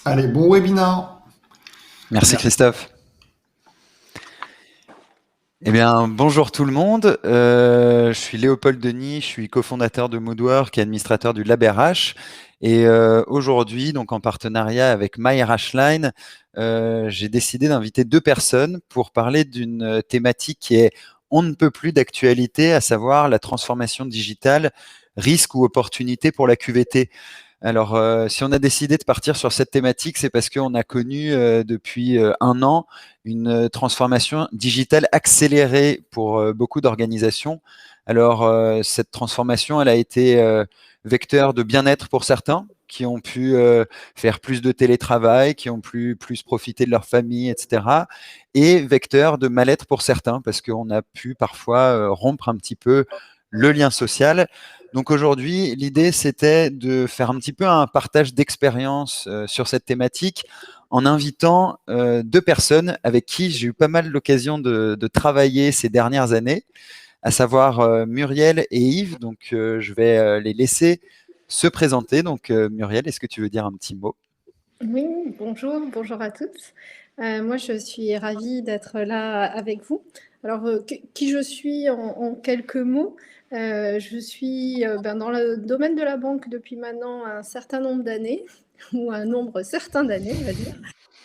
Allez, bon webinar. Merci Christophe. Eh bien, bonjour tout le monde. Je suis Léopold Denis, je suis cofondateur de Moodwork et administrateur du Lab RH. Et aujourd'hui, donc en partenariat avec MyRHline, j'ai décidé d'inviter deux personnes pour parler d'une thématique qui est on ne peut plus d'actualité, à savoir la transformation digitale, risque ou opportunité pour la QVT. Alors, si on a décidé de partir sur cette thématique, c'est parce qu'on a connu depuis un an une transformation digitale accélérée pour beaucoup d'organisations. Alors, cette transformation, elle a été vecteur de bien-être pour certains qui ont pu faire plus de télétravail, qui ont pu plus profiter de leur famille, etc. Et vecteur de mal-être pour certains, parce qu'on a pu parfois rompre un petit peu le lien social. Donc aujourd'hui, l'idée, c'était de faire un petit peu un partage d'expérience sur cette thématique en invitant deux personnes avec qui j'ai eu pas mal l'occasion de travailler ces dernières années, à savoir Muriel et Yves. Donc je vais les laisser se présenter. Donc Muriel, est-ce que tu veux dire un petit mot? Oui, bonjour à toutes. Moi, je suis ravie d'être là avec vous. Alors, qui je suis en quelques mots? Je suis dans le domaine de la banque depuis maintenant un certain nombre d'années, ou un nombre certain d'années, on va dire,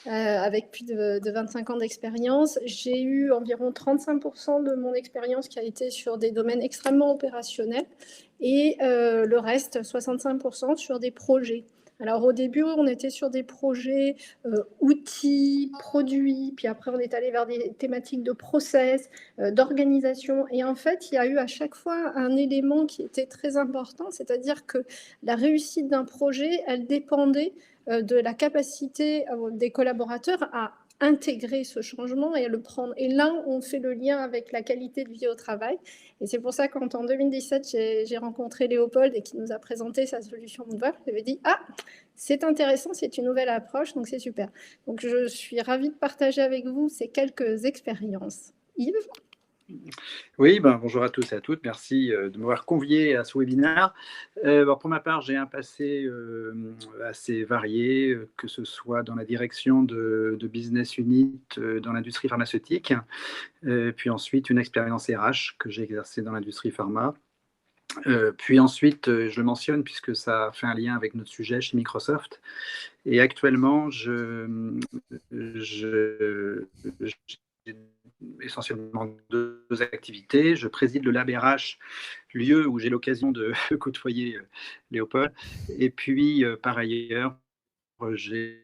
avec plus de 25 ans d'expérience. J'ai eu environ 35% de mon expérience qui a été sur des domaines extrêmement opérationnels et le reste, 65%, sur des projets. Alors au début, on était sur des projets outils, produits, puis après on est allé vers des thématiques de process, d'organisation. Et en fait, il y a eu à chaque fois un élément qui était très important, c'est-à-dire que la réussite d'un projet, elle dépendait de la capacité des collaborateurs à intégrer ce changement et à le prendre. Et là, on fait le lien avec la qualité de vie au travail. Et c'est pour ça qu'en 2017, j'ai rencontré Léopold et qui nous a présenté sa solution Moodwork, j'avais dit « Ah, c'est intéressant, c'est une nouvelle approche, donc c'est super ». Donc je suis ravie de partager avec vous ces quelques expériences. Yves? Oui, bonjour à tous et à toutes. Merci de m'avoir convié à ce webinaire. Pour ma part, j'ai un passé assez varié, que ce soit dans la direction de business unit dans l'industrie pharmaceutique, puis ensuite une expérience RH que j'ai exercée dans l'industrie pharma. Puis ensuite, je le mentionne puisque ça fait un lien avec notre sujet chez Microsoft. Et actuellement, j'ai essentiellement deux activités. Je préside le Lab RH, lieu où j'ai l'occasion de côtoyer Léopold. Et puis, par ailleurs, je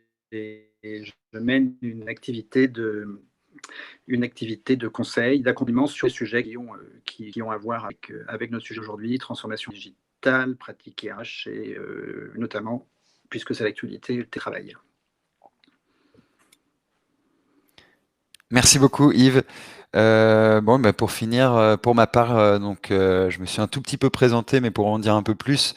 mène une activité de conseil, d'accompagnement sur les sujets qui ont à voir avec notre sujet aujourd'hui, transformation digitale, pratique RH et notamment, puisque c'est l'actualité, le télétravail. Merci beaucoup Yves. Pour finir, pour ma part, je me suis un tout petit peu présenté, mais pour en dire un peu plus,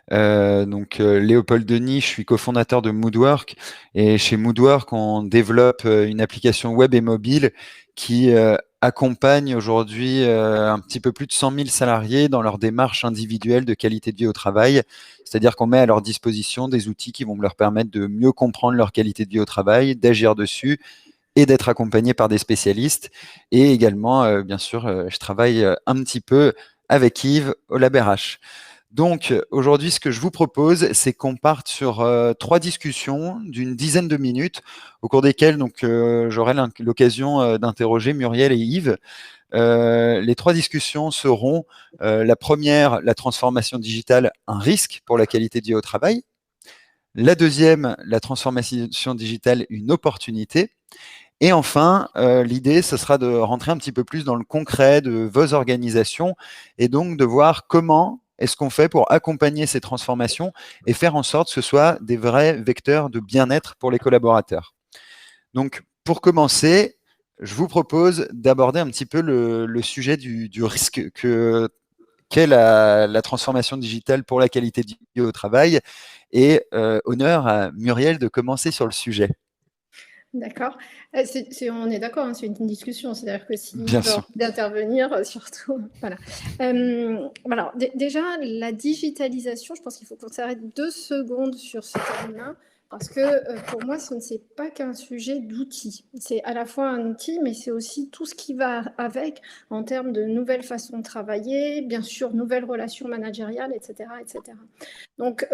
Léopold Denis, je suis cofondateur de Moodwork et chez Moodwork, on développe une application web et mobile qui accompagne aujourd'hui un petit peu plus de 100 000 salariés dans leur démarche individuelle de qualité de vie au travail. C'est-à-dire qu'on met à leur disposition des outils qui vont leur permettre de mieux comprendre leur qualité de vie au travail, d'agir dessus et d'être accompagné par des spécialistes. Et également, bien sûr, je travaille un petit peu avec Yves au Lab RH. Donc aujourd'hui, ce que je vous propose, c'est qu'on parte sur trois discussions d'une dizaine de minutes, au cours desquelles j'aurai l'occasion d'interroger Muriel et Yves. Les trois discussions seront la première, la transformation digitale, un risque pour la qualité de vie au travail. La deuxième, la transformation digitale, une opportunité. Et enfin, l'idée, ce sera de rentrer un petit peu plus dans le concret de vos organisations et donc de voir comment est-ce qu'on fait pour accompagner ces transformations et faire en sorte que ce soit des vrais vecteurs de bien-être pour les collaborateurs. Donc, pour commencer, je vous propose d'aborder un petit peu le sujet du risque qu'est la transformation digitale pour la qualité de vie au travail. Et honneur à Muriel de commencer sur le sujet. D'accord. On est d'accord, hein, c'est une discussion, c'est-à-dire que si Bien veut sûr. d'intervenir, surtout, voilà. Alors, déjà, la digitalisation, je pense qu'il faut qu'on s'arrête 2 secondes sur ce terme-là, Parce que pour moi, ce n'est pas qu'un sujet d'outils. C'est à la fois un outil, mais c'est aussi tout ce qui va avec en termes de nouvelles façons de travailler, bien sûr, nouvelles relations managériales, etc. etc. Donc,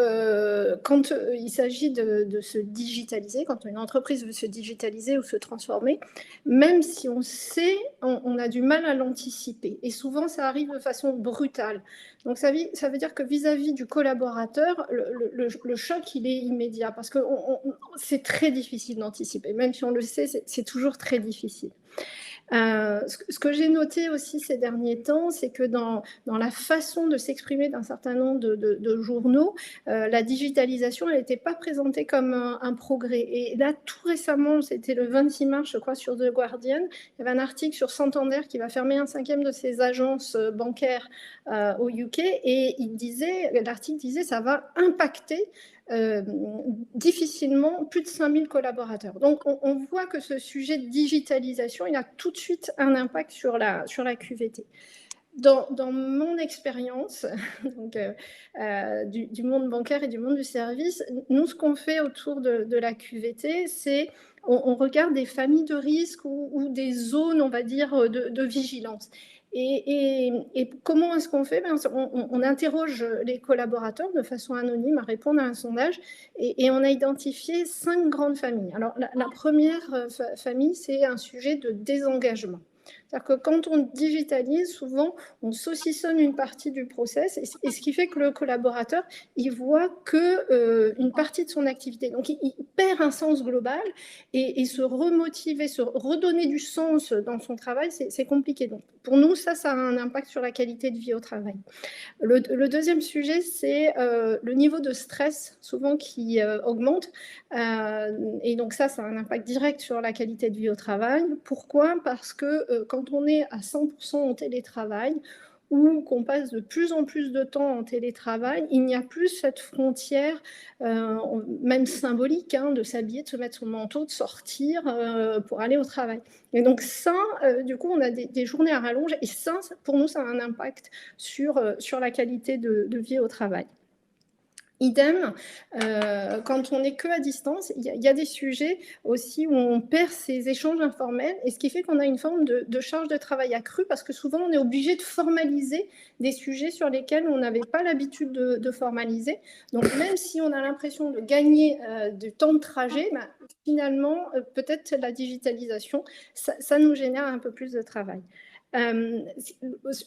quand il s'agit de se digitaliser, quand une entreprise veut se digitaliser ou se transformer, même si on sait, on a du mal à l'anticiper. Et souvent, ça arrive de façon brutale. Donc, ça veut dire que vis-à-vis du collaborateur, le choc, il est immédiat parce que c'est très difficile d'anticiper. Même si on le sait, c'est toujours très difficile. Ce que j'ai noté aussi ces derniers temps, c'est que dans la façon de s'exprimer d'un certain nombre de journaux, la digitalisation, elle n'était pas présentée comme un progrès. Et là, tout récemment, c'était le 26 mars, je crois, sur The Guardian, il y avait un article sur Santander qui va fermer un 5e de ses agences bancaires au UK, et l'article disait ça va impacter difficilement plus de 5000 collaborateurs. Donc, on voit que ce sujet de digitalisation, il a tout de suite un impact sur la QVT. Dans mon expérience du monde bancaire et du monde du service, nous, ce qu'on fait autour de la QVT, c'est on regarde des familles de risques ou des zones, on va dire, de vigilance. Et comment est-ce qu'on fait? On interroge les collaborateurs de façon anonyme à répondre à un sondage, et on a identifié 5 grandes familles. Alors, la première famille, c'est un sujet de désengagement. C'est-à-dire que quand on digitalise, souvent, on saucissonne une partie du process, et ce qui fait que le collaborateur, il voit qu'une partie de son activité. Donc, il perd un sens global, et se remotiver, se redonner du sens dans son travail, c'est compliqué. Donc, pour nous, ça a un impact sur la qualité de vie au travail. Le deuxième sujet, c'est le niveau de stress, souvent qui augmente. Et donc ça a un impact direct sur la qualité de vie au travail. Pourquoi? Parce que quand on est à 100% en télétravail, ou qu'on passe de plus en plus de temps en télétravail, il n'y a plus cette frontière, même symbolique, de s'habiller, de se mettre son manteau, de sortir pour aller au travail. Et donc ça, du coup, on a des journées à rallonge, et ça, pour nous, ça a un impact sur la qualité de vie au travail. Idem, quand on n'est que à distance, il y a des sujets aussi où on perd ces échanges informels, et ce qui fait qu'on a une forme de charge de travail accrue, parce que souvent on est obligé de formaliser des sujets sur lesquels on n'avait pas l'habitude de formaliser. Donc même si on a l'impression de gagner du temps de trajet, finalement, peut-être la digitalisation, ça nous génère un peu plus de travail.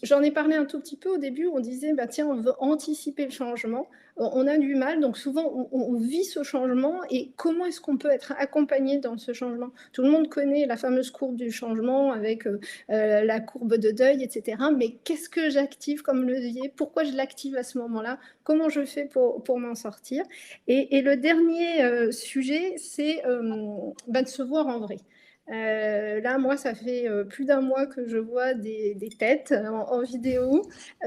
J'en ai parlé un tout petit peu au début, on disait tiens, on veut anticiper le changement, on a du mal, donc souvent on vit ce changement, et comment est-ce qu'on peut être accompagné dans ce changement? Tout le monde connaît la fameuse courbe du changement avec la courbe de deuil, etc. Mais qu'est-ce que j'active comme levier? Pourquoi je l'active à ce moment-là? Comment je fais pour m'en sortir? Et le dernier sujet, c'est de se voir en vrai. Là, moi, ça fait plus d'un mois que je vois des têtes en vidéo.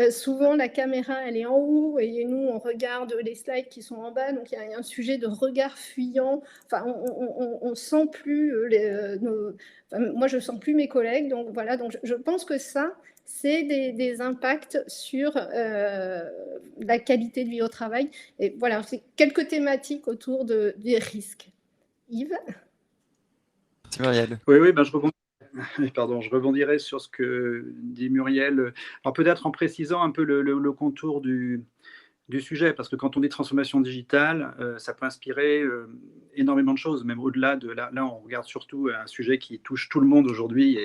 Souvent, la caméra, elle est en haut, et nous, on regarde les slides qui sont en bas. Donc, il y a un sujet de regard fuyant. Enfin, on sent plus moi, je sens plus mes collègues. Donc, voilà. Donc, je pense que ça, c'est des impacts sur la qualité de vie au travail. Et voilà, c'est quelques thématiques autour des risques. Yves? Muriel. Oui, je rebondirai sur ce que dit Muriel. Alors peut-être en précisant un peu le contour du sujet, parce que quand on dit transformation digitale, ça peut inspirer énormément de choses, même au-delà de là, on regarde surtout un sujet qui touche tout le monde aujourd'hui,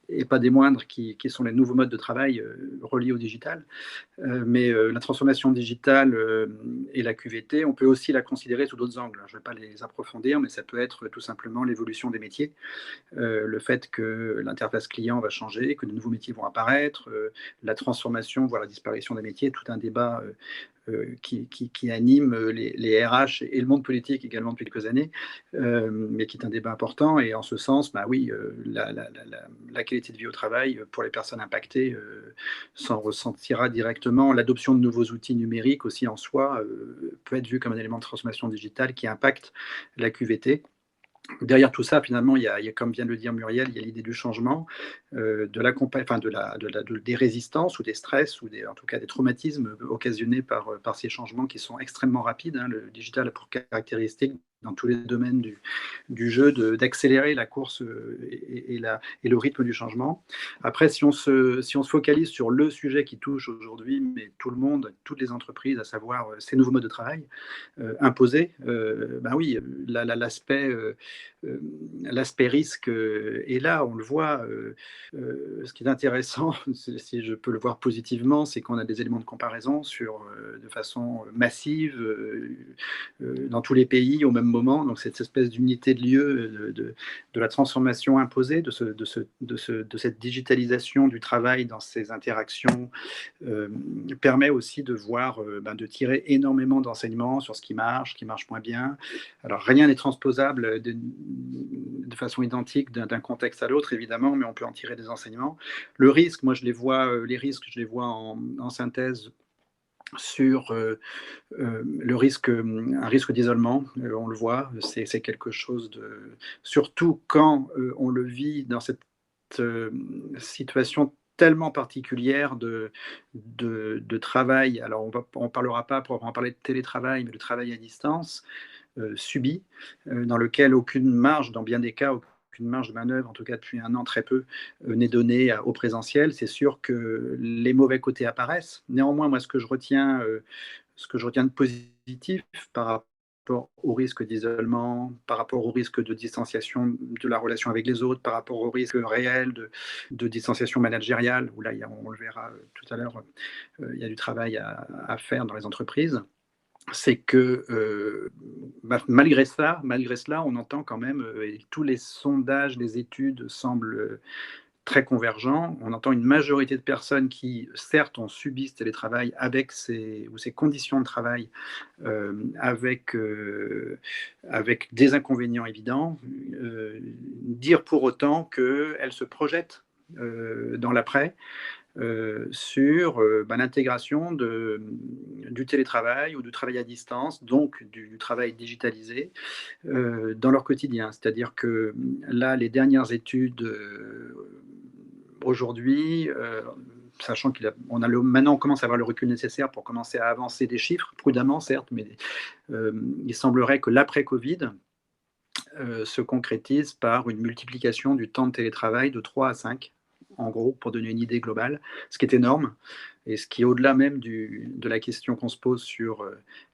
et pas des moindres, qui sont les nouveaux modes de travail reliés au digital. Mais la transformation digitale et la QVT, on peut aussi la considérer sous d'autres angles. Je ne vais pas les approfondir, mais ça peut être tout simplement l'évolution des métiers, le fait que l'interface client va changer, que de nouveaux métiers vont apparaître, la transformation, voire la disparition des métiers, tout un débat qui anime les RH et le monde politique également depuis quelques années, mais qui est un débat important. Et en ce sens, oui, la qualité de vie au travail pour les personnes impactées s'en ressentira directement. L'adoption de nouveaux outils numériques aussi en soi peut être vue comme un élément de transformation digitale qui impacte la QVT. Derrière tout ça, finalement, il y a, comme vient de le dire Muriel, il y a l'idée du changement, des résistances ou des stress, ou en tout cas des traumatismes occasionnés par ces changements qui sont extrêmement rapides. Le digital a pour caractéristique dans tous les domaines du jeu, d'accélérer la course et le rythme du changement. Après, si on se focalise sur le sujet qui touche aujourd'hui, mais tout le monde, toutes les entreprises, à savoir ces nouveaux modes de travail imposés, ben oui, l'aspect risque est là, on le voit. Ce qui est intéressant, si je peux le voir positivement, c'est qu'on a des éléments de comparaison de façon massive dans tous les pays au même moment. Donc cette espèce d'unité de lieu, de la transformation imposée, de cette digitalisation du travail dans ces interactions, permet aussi de voir, de tirer énormément d'enseignements sur ce qui marche moins bien. Alors rien n'est transposable de façon identique d'un contexte à l'autre, évidemment, mais on peut en tirer des enseignements. Le risque, moi je les vois, je les vois en synthèse sur un risque d'isolement, on le voit, c'est quelque chose surtout quand on le vit dans cette situation tellement particulière de travail. Alors on parlera pas pour en parler de télétravail, mais de travail à distance subi, dans lequel aucune marge, dans bien des cas, aucune marge de manœuvre, en tout cas depuis un an très peu, n'est donnée au présentiel. C'est sûr que les mauvais côtés apparaissent. Néanmoins, moi, ce que je retiens de positif par rapport au risque d'isolement, par rapport au risque de distanciation de la relation avec les autres, par rapport au risque réel de distanciation managériale, où là, on le verra tout à l'heure, il y a du travail à faire dans les entreprises. C'est que malgré cela, on entend quand même, et tous les sondages, les études semblent très convergents. On entend une majorité de personnes qui, certes, ont subi ce télétravail avec ces conditions de travail, avec des inconvénients évidents, dire pour autant qu'elles se projettent dans l'après, sur l'intégration du télétravail ou du travail à distance, donc du travail digitalisé, dans leur quotidien. C'est-à-dire que là, les dernières études aujourd'hui, sachant maintenant on commence à avoir le recul nécessaire pour commencer à avancer des chiffres, prudemment certes, mais il semblerait que l'après-Covid se concrétise par une multiplication du temps de télétravail de 3 à 5, en gros, pour donner une idée globale, ce qui est énorme, et ce qui, au-delà même de la question qu'on se pose sur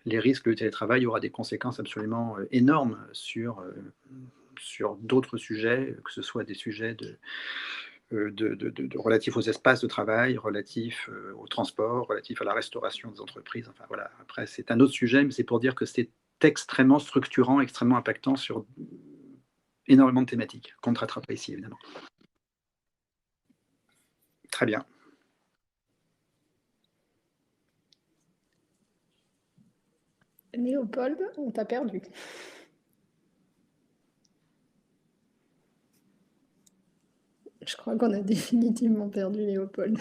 les risques du télétravail, aura des conséquences absolument énormes sur d'autres sujets, que ce soit des sujets relatifs aux espaces de travail, relatifs au transport, relatifs à la restauration des entreprises. Enfin voilà, après c'est un autre sujet, mais c'est pour dire que c'est extrêmement structurant, extrêmement impactant sur énormément de thématiques qu'on ne traitera pas ici, évidemment. Très bien. Léopold, on t'a perdu. Je crois qu'on a définitivement perdu Léopold.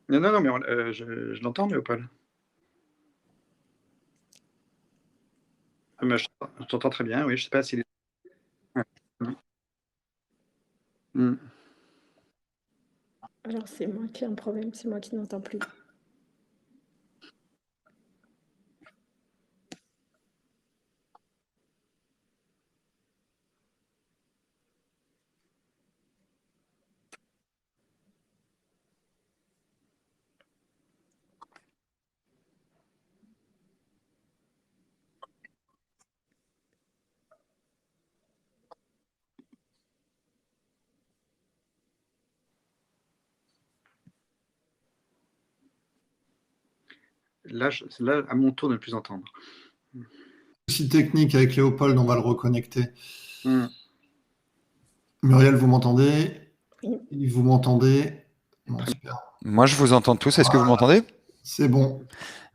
Non, mais je l'entends, Léopold. Je t'entends très bien, oui, je ne sais pas s'il est... Alors c'est moi qui ai un problème, c'est moi qui n'entends plus. Là, à mon tour de ne plus entendre. Souci technique avec Léopold, on va le reconnecter. Muriel, vous m'entendez? Oui. Vous m'entendez? Non, super. Moi, je vous entends tous. Est-ce que vous m'entendez? C'est bon.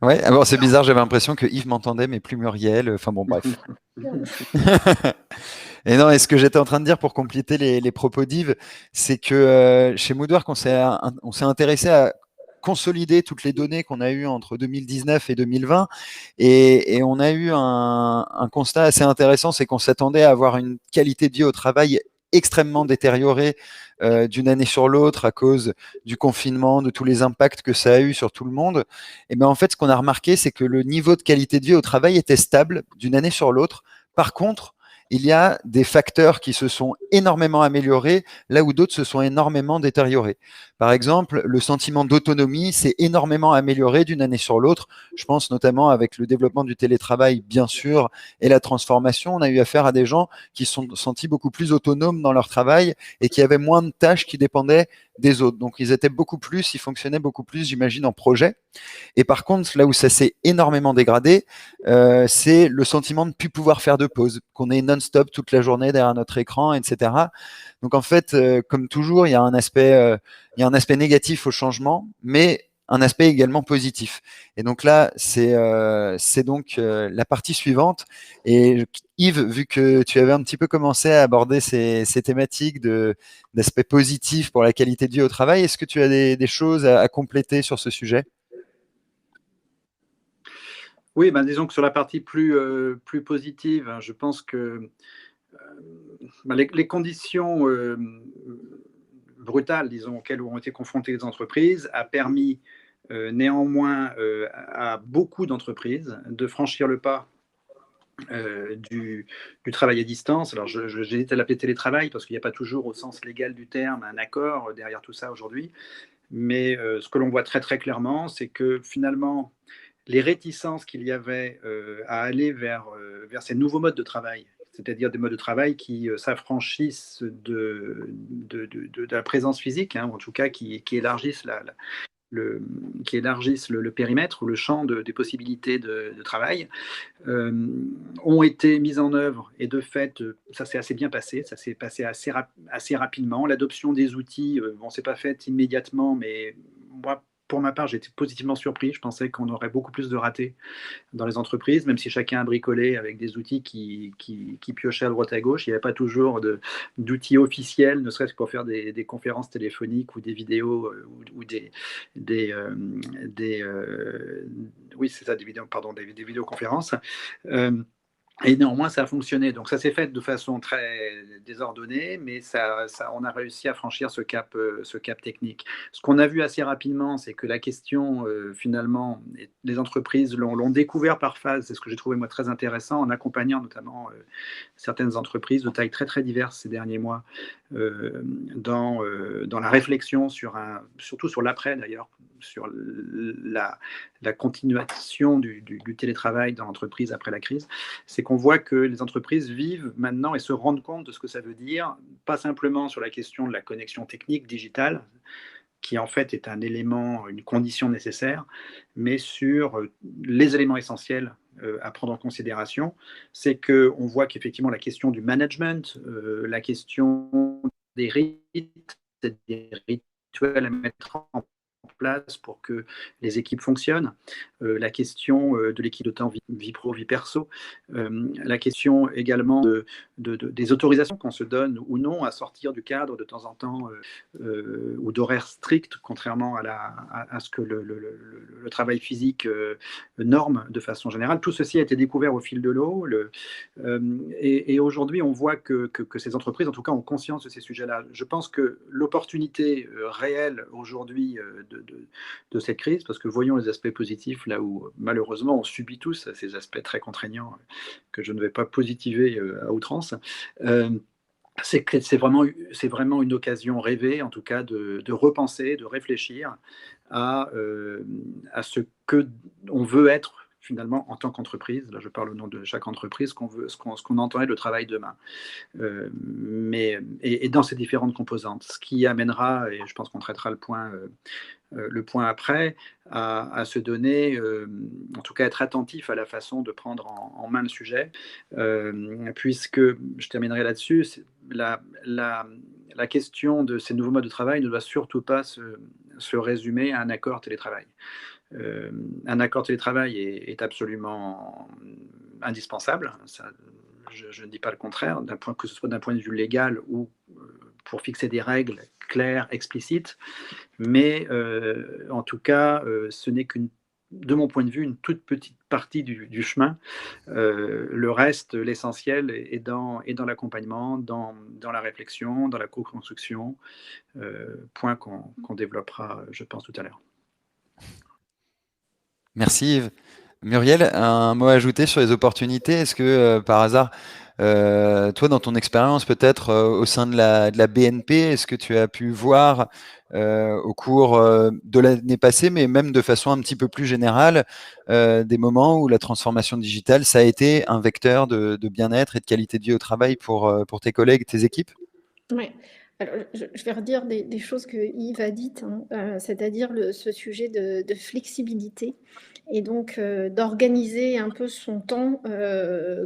Ouais, alors c'est bizarre, j'avais l'impression que Yves m'entendait, mais plus Muriel. Enfin bon, bref. Et non, et ce que j'étais en train de dire pour compléter les propos d'Yves, c'est que chez Moodwork, on s'est intéressé à consolider toutes les données qu'on a eues entre 2019 et 2020, et on a eu un constat assez intéressant, c'est qu'on s'attendait à avoir une qualité de vie au travail extrêmement détériorée d'une année sur l'autre à cause du confinement, de tous les impacts que ça a eu sur tout le monde. Et ben en fait, ce qu'on a remarqué, c'est que le niveau de qualité de vie au travail était stable d'une année sur l'autre. Par contre, il y a des facteurs qui se sont énormément améliorés, là où d'autres se sont énormément détériorés. Par exemple, le sentiment d'autonomie s'est énormément amélioré d'une année sur l'autre. Je pense notamment avec le développement du télétravail, bien sûr, et la transformation. On a eu affaire à des gens qui se sont sentis beaucoup plus autonomes dans leur travail et qui avaient moins de tâches qui dépendaient des autres. Donc, ils étaient beaucoup plus, ils fonctionnaient beaucoup plus, j'imagine, en projet. Et par contre, là où ça s'est énormément dégradé, c'est le sentiment de ne plus pouvoir faire de pause, qu'on est non-stop toute la journée derrière notre écran, etc. Donc en fait, comme toujours, il y a un aspect négatif au changement, mais un aspect également positif. Et donc là, c'est donc la partie suivante. Et Yves, vu que tu avais un petit peu commencé à aborder ces thématiques d'aspect positif pour la qualité de vie au travail, est-ce que tu as des choses à compléter sur ce sujet? Oui, ben, disons que sur la partie plus positive, hein, je pense que les conditions brutales, disons, auxquelles ont été confrontées les entreprises, a permis néanmoins à beaucoup d'entreprises de franchir le pas du travail à distance. Alors, j'hésite à l'appeler télétravail parce qu'il n'y a pas toujours, au sens légal du terme, un accord derrière tout ça aujourd'hui. Mais ce que l'on voit très très clairement, c'est que finalement, les réticences qu'il y avait à aller vers ces nouveaux modes de travail, c'est-à-dire des modes de travail qui s'affranchissent de la présence physique, hein, ou en tout cas qui élargissent le périmètre ou le champ des possibilités de travail, ont été mises en œuvre. Et de fait, ça s'est assez bien passé, ça s'est passé assez rapidement. L'adoption des outils, bon, c'est pas fait immédiatement, mais moi, pour ma part, j'ai été positivement surpris. Je pensais qu'on aurait beaucoup plus de ratés dans les entreprises, même si chacun a bricolé avec des outils qui piochaient à droite à gauche. Il n'y avait pas toujours d'outils officiels, ne serait-ce que pour faire des conférences téléphoniques ou des vidéos ou oui, c'est ça, des vidéos, pardon, des vidéoconférences. Et néanmoins, ça a fonctionné. Donc, ça s'est fait de façon très désordonnée, mais on a réussi à franchir ce cap technique. Ce qu'on a vu assez rapidement, c'est que la question, finalement, les entreprises l'ont découvert par phase. C'est ce que j'ai trouvé, moi, très intéressant, en accompagnant notamment certaines entreprises de taille très, très diverses ces derniers mois dans la réflexion surtout sur l'après, d'ailleurs, sur la continuation du télétravail dans l'entreprise après la crise. C'est qu'on voit que les entreprises vivent maintenant et se rendent compte de ce que ça veut dire, pas simplement sur la question de la connexion technique digitale, qui en fait est un élément, une condition nécessaire, mais sur les éléments essentiels à prendre en considération. C'est qu'on voit qu'effectivement la question du management, la question des rites, des rituels à mettre en place pour que les équipes fonctionnent, la question de l'équipe de temps vie pro, vie perso, la question également des autorisations qu'on se donne ou non à sortir du cadre de temps en temps ou d'horaires stricts, contrairement à ce que le travail physique norme de façon générale. Tout ceci a été découvert au fil de l'eau et aujourd'hui on voit que ces entreprises en tout cas ont conscience de ces sujets-là. Je pense que l'opportunité réelle aujourd'hui de cette crise, parce que voyons les aspects positifs là où malheureusement on subit tous ces aspects très contraignants que je ne vais pas positiver à outrance, c'est que c'est vraiment une occasion rêvée en tout cas de repenser, de réfléchir à ce que on veut être finalement en tant qu'entreprise. Là je parle au nom de chaque entreprise, ce qu'on entend être le travail demain. Et dans ces différentes composantes, ce qui amènera, et je pense qu'on traitera le point après, à se donner, en tout cas être attentif à la façon de prendre en main le sujet, puisque, je terminerai là-dessus, la question de ces nouveaux modes de travail ne doit surtout pas se résumer à un accord télétravail. Un accord télétravail est absolument indispensable, ça, je ne dis pas le contraire, que ce soit d'un point de vue légal ou pour fixer des règles claires, explicites, mais en tout cas, ce n'est de mon point de vue, une toute petite partie du chemin. Le reste, l'essentiel, est dans l'accompagnement, dans la réflexion, dans la co-construction, point qu'on développera, je pense, tout à l'heure. Merci Yves. Muriel, un mot à ajouter sur les opportunités. Est-ce que par hasard, toi, dans ton expérience, peut-être au sein de la BNP, est-ce que tu as pu voir au cours de l'année passée, mais même de façon un petit peu plus générale, des moments où la transformation digitale, ça a été un vecteur de bien-être et de qualité de vie au travail pour tes collègues, tes équipes? Oui. Alors, je vais redire des choses que Yves a dites, hein, c'est-à-dire ce sujet de flexibilité et donc d'organiser un peu son temps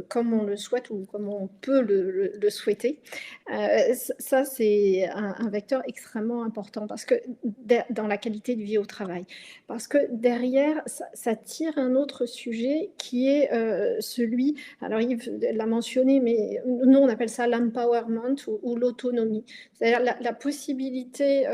comme on le souhaite ou comme on peut le souhaiter. Ça, c'est un vecteur extrêmement important parce que dans la qualité de vie au travail. Parce que derrière, ça tire un autre sujet qui est celui, alors Yves l'a mentionné, mais nous on appelle ça l'empowerment ou l'autonomie. C'est-à-dire la possibilité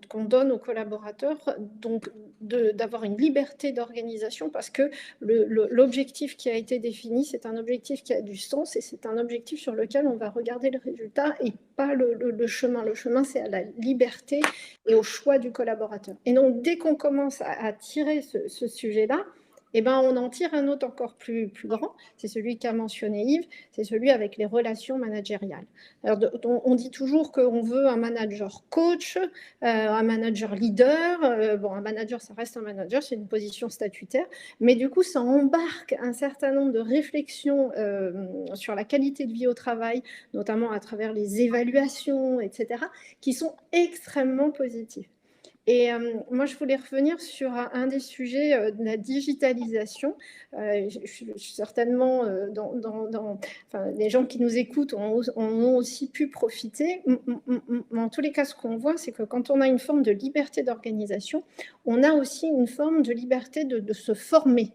qu'on donne aux collaborateurs donc d'avoir une liberté d'organisation parce que l'objectif qui a été défini, c'est un objectif qui a du sens et c'est un objectif sur lequel on va regarder le résultat et pas le chemin. Le chemin, c'est à la liberté et au choix du collaborateur. Et donc, dès qu'on commence à tirer ce sujet-là, eh ben, on en tire un autre encore plus grand, c'est celui qu'a mentionné Yves, c'est celui avec les relations managériales. Alors, on dit toujours qu'on veut un manager coach, un manager leader. Bon, un manager, ça reste un manager, c'est une position statutaire, mais du coup, ça embarque un certain nombre de réflexions sur la qualité de vie au travail, notamment à travers les évaluations, etc., qui sont extrêmement positives. Et moi, je voulais revenir sur un des sujets de la digitalisation. Je suis certainement, les gens qui nous écoutent en ont aussi pu profiter. En tous les cas, ce qu'on voit, c'est que quand on a une forme de liberté d'organisation, on a aussi une forme de liberté de se former.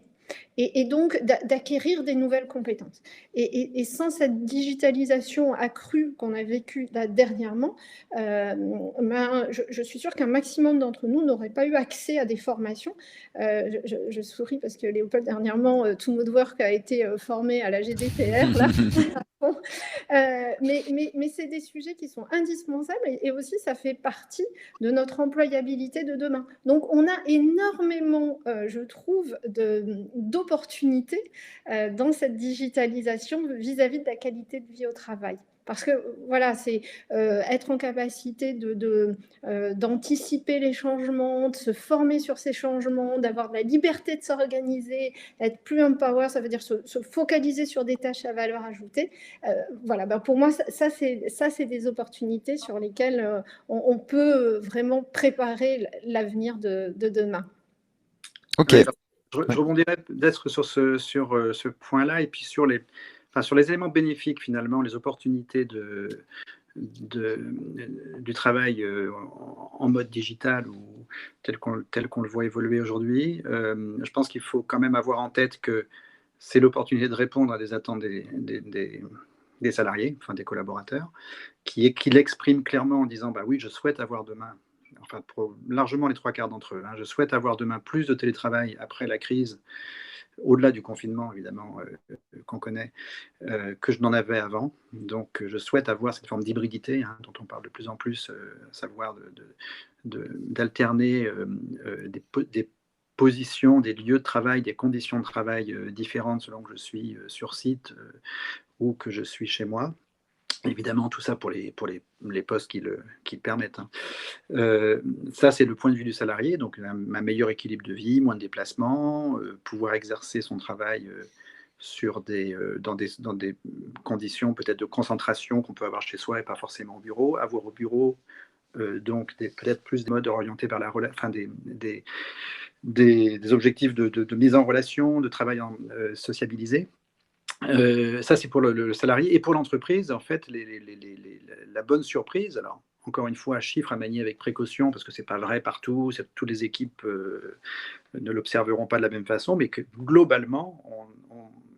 Et donc d'acquérir des nouvelles compétences. Et sans cette digitalisation accrue qu'on a vécue là dernièrement, je suis sûre qu'un maximum d'entre nous n'auraient pas eu accès à des formations. Je souris parce que Léopold, dernièrement, To Moodwork a été formé à la GDPR. Là. Mais c'est des sujets qui sont indispensables et aussi ça fait partie de notre employabilité de demain. Donc on a énormément, je trouve, d'opportunités dans cette digitalisation vis-à-vis de la qualité de vie au travail. Parce que voilà, c'est être en capacité d'anticiper les changements, de se former sur ces changements, d'avoir de la liberté de s'organiser, être plus empower, ça veut dire se focaliser sur des tâches à valeur ajoutée. Voilà, pour moi, ça c'est des opportunités sur lesquelles on peut vraiment préparer l'avenir de demain. Ok. Ouais, je rebondirais peut-être sur ce point-là et puis sur les éléments bénéfiques finalement, les opportunités du travail en mode digital ou tel qu'on le voit évoluer aujourd'hui. Je pense qu'il faut quand même avoir en tête que c'est l'opportunité de répondre à des attentes des salariés, enfin des collaborateurs, qui l'expriment clairement en disant bah oui, je souhaite avoir demain, enfin pour largement les 3/4 d'entre eux, hein, je souhaite avoir demain plus de télétravail après la crise, au-delà du confinement évidemment qu'on connaît, que je n'en avais avant. Donc je souhaite avoir cette forme d'hybridité dont on parle de plus en plus, savoir d'alterner des positions, des lieux de travail, des conditions de travail différentes selon que je suis sur site ou que je suis chez moi. Évidemment, tout ça pour les postes qui le permettent. Ça, c'est le point de vue du salarié, donc un meilleur équilibre de vie, moins de déplacements, pouvoir exercer son travail dans des conditions peut-être de concentration qu'on peut avoir chez soi et pas forcément au bureau. Avoir au bureau, donc peut-être plus des modes orientés vers des objectifs de mise en relation, de travail sociabilisé. Ça, c'est pour le salarié. Et pour l'entreprise, en fait, la bonne surprise, alors encore une fois, chiffre à manier avec précaution, parce que ce n'est pas vrai partout, toutes les équipes ne l'observeront pas de la même façon, mais que globalement,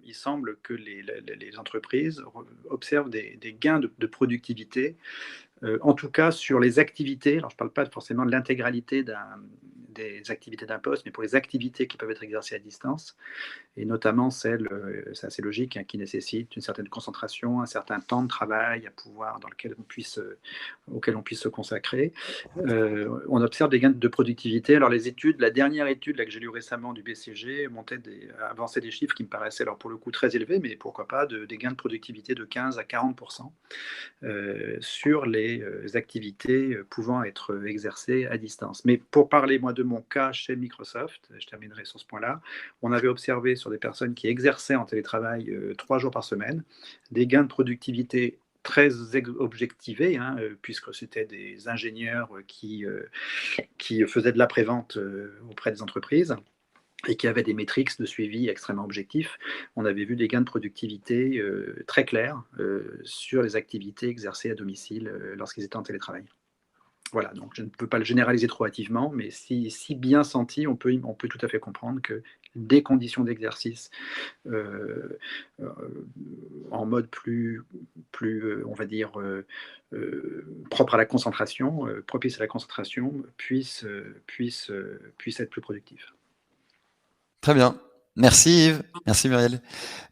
il semble que les entreprises observent des gains de productivité, en tout cas sur les activités. Alors, je ne parle pas forcément de l'intégralité des activités d'un poste, mais pour les activités qui peuvent être exercées à distance, et notamment celles, c'est assez logique, hein, qui nécessitent une certaine concentration, un certain temps de travail auquel on puisse se consacrer. On observe des gains de productivité. Alors les études, la dernière étude là, que j'ai lue récemment du BCG avançait des chiffres qui me paraissaient alors pour le coup très élevés, mais pourquoi pas des gains de productivité de 15 à 40% sur les activités pouvant être exercées à distance. Mais pour parler moi de mon cas chez Microsoft, je terminerai sur ce point-là, on avait observé sur des personnes qui exerçaient en télétravail 3 jours par semaine des gains de productivité très objectivés, hein, puisque c'était des ingénieurs qui faisaient de l'après-vente auprès des entreprises et qui avaient des métriques de suivi extrêmement objectifs. On avait vu des gains de productivité très clairs sur les activités exercées à domicile lorsqu'ils étaient en télétravail. Voilà, donc je ne peux pas le généraliser trop hâtivement, mais si bien senti, on peut tout à fait comprendre que des conditions d'exercice en mode plus on va dire, propre à la concentration, propice à la concentration, puissent être plus productifs. Très bien. Merci Yves, merci Muriel.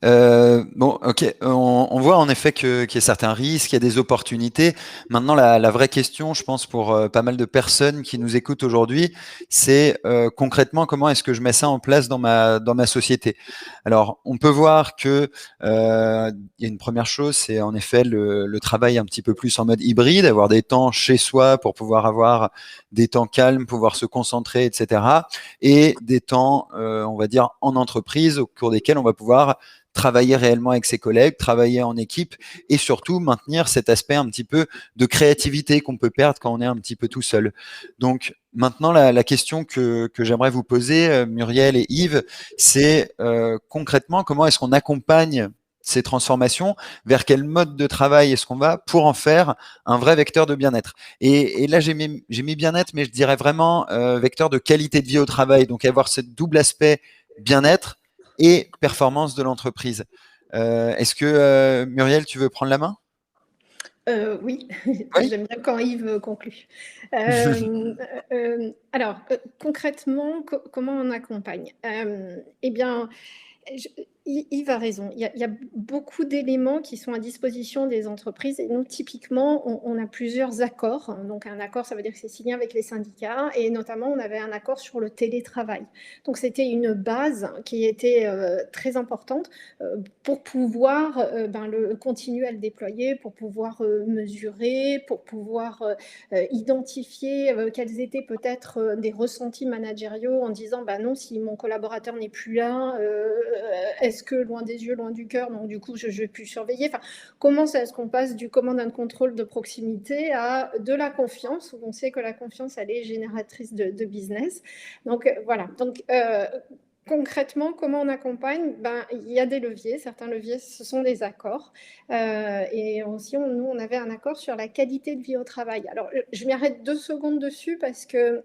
Bon, ok, on voit en effet qu'il y a certains risques, il y a des opportunités. Maintenant, la vraie question, je pense, pour pas mal de personnes qui nous écoutent aujourd'hui, c'est concrètement comment est-ce que je mets ça en place dans ma société. Alors, on peut voir que il y a une première chose, c'est en effet le travail un petit peu plus en mode hybride, avoir des temps chez soi pour pouvoir avoir des temps calmes, pouvoir se concentrer, etc. Et des temps, on va dire, en entreprise au cours desquels on va pouvoir travailler réellement avec ses collègues, travailler en équipe et surtout maintenir cet aspect un petit peu de créativité qu'on peut perdre quand on est un petit peu tout seul. Donc maintenant, la question que j'aimerais vous poser, Muriel et Yves, c'est concrètement comment est-ce qu'on accompagne ces transformations, vers quel mode de travail est-ce qu'on va pour en faire un vrai vecteur de bien-être. Et là, j'ai mis bien-être, mais je dirais vraiment vecteur de qualité de vie au travail, donc avoir ce double aspect bien-être et performance de l'entreprise. Est-ce que, Muriel, tu veux prendre la main ? Oui, Oui. j'aime bien quand Yves conclut. Alors, concrètement, comment on accompagne ? Eh bien, Yves a raison. Il y a beaucoup d'éléments qui sont à disposition des entreprises. Et nous, typiquement, on a plusieurs accords. Donc, un accord, ça veut dire que c'est signé avec les syndicats. Et notamment, on avait un accord sur le télétravail. Donc, c'était une base qui était très importante pour pouvoir continuer à le déployer, pour pouvoir mesurer, pour pouvoir identifier quels étaient peut-être des ressentis managériaux en disant non, si mon collaborateur n'est plus là, est-ce que loin des yeux, loin du cœur, donc du coup je vais plus surveiller. Enfin, comment est-ce qu'on passe du command and control de proximité à de la confiance, où on sait que la confiance elle est génératrice de business. Donc voilà. Donc concrètement, comment on accompagne ? Il y a des leviers. Certains leviers, ce sont des accords. Et aussi, nous, on avait un accord sur la qualité de vie au travail. Alors, je m'y arrête 2 secondes dessus parce que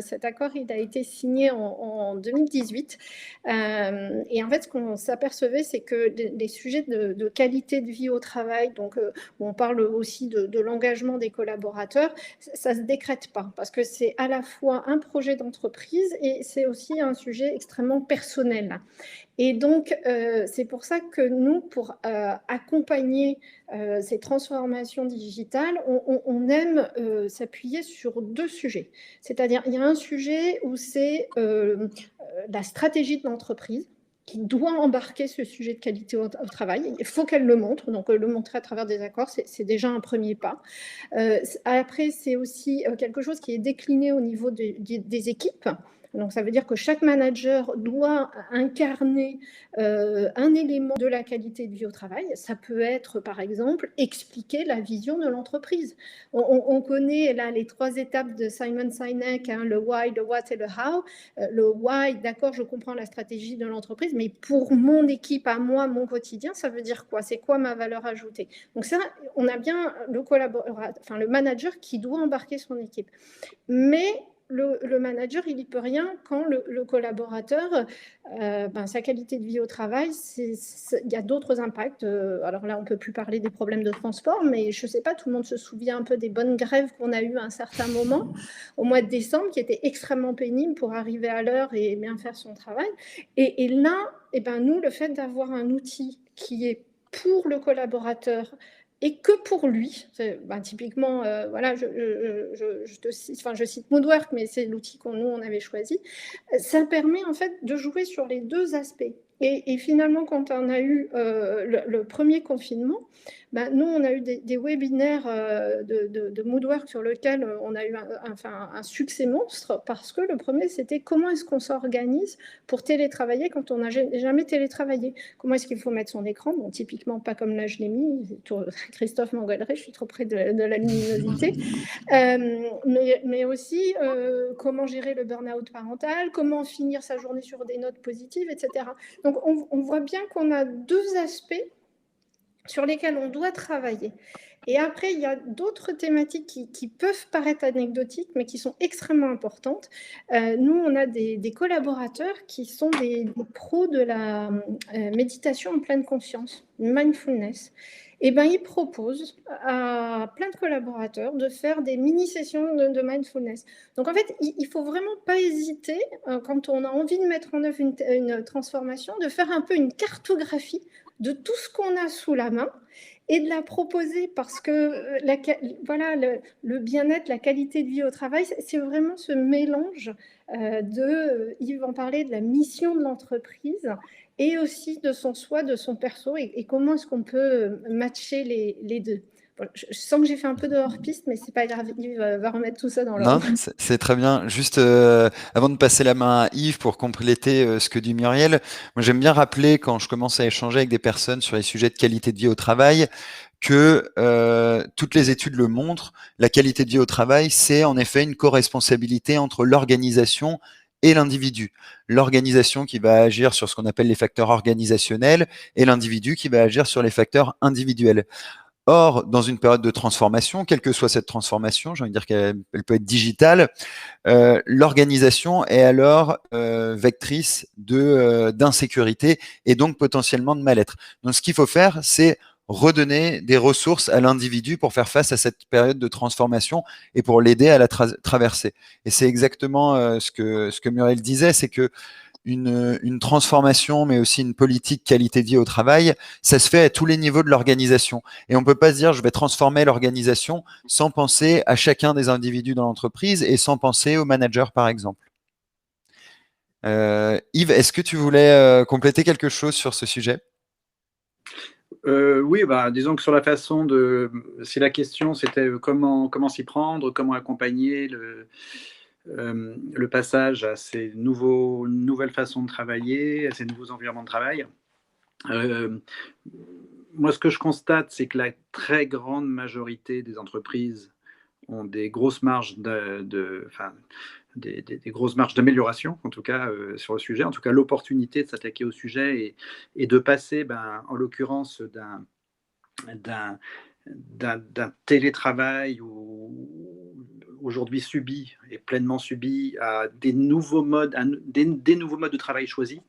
cet accord, il a été signé en 2018. Et en fait, ce qu'on s'apercevait, c'est que les sujets de qualité de vie au travail, donc où on parle aussi de l'engagement des collaborateurs, ça ne se décrète pas parce que c'est à la fois un projet d'entreprise et c'est aussi un sujet extrêmement personnel. Et donc, c'est pour ça que nous, pour accompagner ces transformations digitales, on aime s'appuyer sur 2 sujets. C'est-à-dire, il y a un sujet où c'est la stratégie de l'entreprise qui doit embarquer ce sujet de qualité au travail. Il faut qu'elle le montre. Donc, le montrer à travers des accords, c'est déjà un premier pas. Après, c'est aussi quelque chose qui est décliné au niveau des équipes. Donc, ça veut dire que chaque manager doit incarner un élément de la qualité de vie au travail. Ça peut être, par exemple, expliquer la vision de l'entreprise. On connaît là les 3 étapes de Simon Sinek, le why, le what et le how. Le why, d'accord, je comprends la stratégie de l'entreprise, mais pour mon équipe, à moi, mon quotidien, ça veut dire quoi ? C'est quoi ma valeur ajoutée ? Donc ça, on a bien le manager qui doit embarquer son équipe. Mais le manager, il n'y peut rien quand le collaborateur, sa qualité de vie au travail, il y a d'autres impacts. Alors là, on ne peut plus parler des problèmes de transport, mais je ne sais pas, tout le monde se souvient un peu des bonnes grèves qu'on a eues à un certain moment, au mois de décembre, qui étaient extrêmement pénibles pour arriver à l'heure et bien faire son travail. Et là, nous, le fait d'avoir un outil qui est pour le collaborateur et que pour lui, typiquement, voilà, je cite Moodwork, mais c'est l'outil nous on avait choisi, ça permet en fait de jouer sur les deux aspects. Et finalement, quand on a eu le premier confinement, nous, on a eu des webinaires de Moodwork sur lesquels on a eu un succès monstre, parce que le premier, c'était comment est-ce qu'on s'organise pour télétravailler quand on n'a jamais télétravaillé. Comment est-ce qu'il faut mettre son écran? Bon, typiquement, pas comme là je l'ai mis, Christophe m'engueulerait, je suis trop près de la luminosité. Mais aussi, comment gérer le burn-out parental, comment finir sa journée sur des notes positives, etc. Donc, on voit bien qu'on a deux aspects sur lesquels on doit travailler. Et après, il y a d'autres thématiques qui peuvent paraître anecdotiques, mais qui sont extrêmement importantes. Nous, on a des collaborateurs qui sont des pros de la méditation en pleine conscience, mindfulness. Et ils proposent à plein de collaborateurs de faire des mini-sessions de mindfulness. Donc, en fait, il ne faut vraiment pas hésiter, quand on a envie de mettre en œuvre une transformation, de faire un peu une cartographie de tout ce qu'on a sous la main et de la proposer, parce que le bien-être, la qualité de vie au travail, c'est vraiment ce mélange Yves en parlait, de la mission de l'entreprise et aussi de son soi, de son perso, et comment est-ce qu'on peut matcher les deux. Bon, je sens que j'ai fait un peu de hors-piste, mais c'est pas grave, Yves va remettre tout ça dans Non, l'ordre. c'est très bien. Juste avant de passer la main à Yves pour compléter ce que dit Muriel, moi j'aime bien rappeler quand je commence à échanger avec des personnes sur les sujets de qualité de vie au travail que toutes les études le montrent, la qualité de vie au travail, c'est en effet une co-responsabilité entre l'organisation et l'individu. L'organisation qui va agir sur ce qu'on appelle les facteurs organisationnels et l'individu qui va agir sur les facteurs individuels. Or, dans une période de transformation, quelle que soit cette transformation, j'ai envie de dire qu'elle peut être digitale, l'organisation est alors vectrice d'insécurité et donc potentiellement de mal-être. Donc, ce qu'il faut faire, c'est redonner des ressources à l'individu pour faire face à cette période de transformation et pour l'aider à la traverser. Et c'est exactement ce que Muriel disait, c'est que une transformation, mais aussi une politique qualité de vie au travail, ça se fait à tous les niveaux de l'organisation. Et on ne peut pas se dire, je vais transformer l'organisation sans penser à chacun des individus dans l'entreprise et sans penser au manager, par exemple. Yves, est-ce que tu voulais compléter quelque chose sur ce sujet? Oui, disons que sur la façon de... Si la question, c'était comment s'y prendre, comment accompagner le passage à ces nouvelles façons de travailler, à ces nouveaux environnements de travail. Moi, ce que je constate, c'est que la très grande majorité des entreprises ont des grosses marges des grosses marges d'amélioration, en tout cas sur le sujet, en tout cas l'opportunité de s'attaquer au sujet et de passer, en l'occurrence, d'un télétravail aujourd'hui subi et pleinement subi à des nouveaux modes, des nouveaux modes de travail choisis.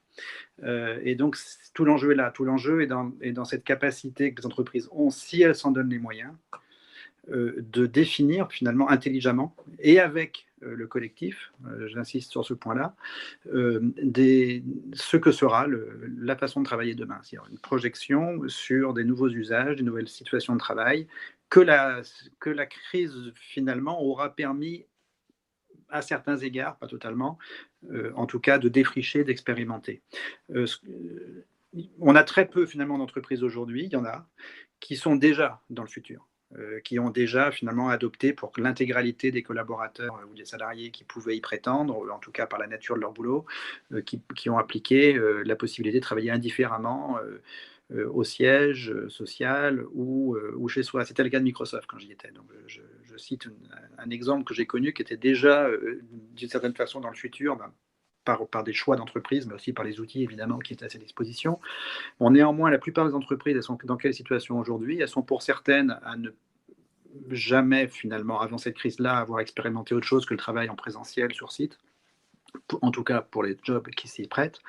Et donc, tout l'enjeu est là. Tout l'enjeu est dans cette capacité que les entreprises ont, si elles s'en donnent les moyens, de définir finalement intelligemment et avec le collectif, j'insiste sur ce point-là, ce que sera la façon de travailler demain. C'est-à-dire une projection sur des nouveaux usages, des nouvelles situations de travail, que la crise finalement aura permis à certains égards, pas totalement, en tout cas de défricher, d'expérimenter. On a très peu finalement d'entreprises aujourd'hui, il y en a, qui sont déjà dans le futur, qui ont déjà finalement adopté pour l'intégralité des collaborateurs ou des salariés qui pouvaient y prétendre, en tout cas par la nature de leur boulot, qui ont appliqué la possibilité de travailler indifféremment au siège social ou chez soi. C'était le cas de Microsoft quand j'y étais. Donc, je cite un exemple que j'ai connu qui était déjà d'une certaine façon dans le futur, par des choix d'entreprise, mais aussi par les outils évidemment qui étaient à sa disposition. Bon, néanmoins, la plupart des entreprises, elles sont dans quelle situation aujourd'hui? Elles sont pour certaines à ne jamais finalement, avant cette crise-là, avoir expérimenté autre chose que le travail en présentiel sur site, en tout cas pour les jobs qui s'y prêtent,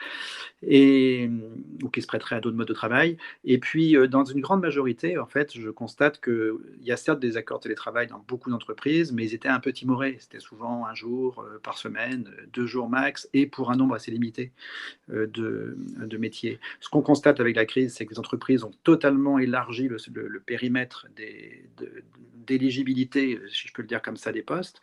ou qui se prêteraient à d'autres modes de travail. Et puis, dans une grande majorité, en fait, je constate qu'il y a certes des accords télétravail dans beaucoup d'entreprises, mais ils étaient un peu timorés. C'était souvent un jour par semaine, 2 jours max, et pour un nombre assez limité de métiers. Ce qu'on constate avec la crise, c'est que les entreprises ont totalement élargi le périmètre d'éligibilité, si je peux le dire comme ça, des postes.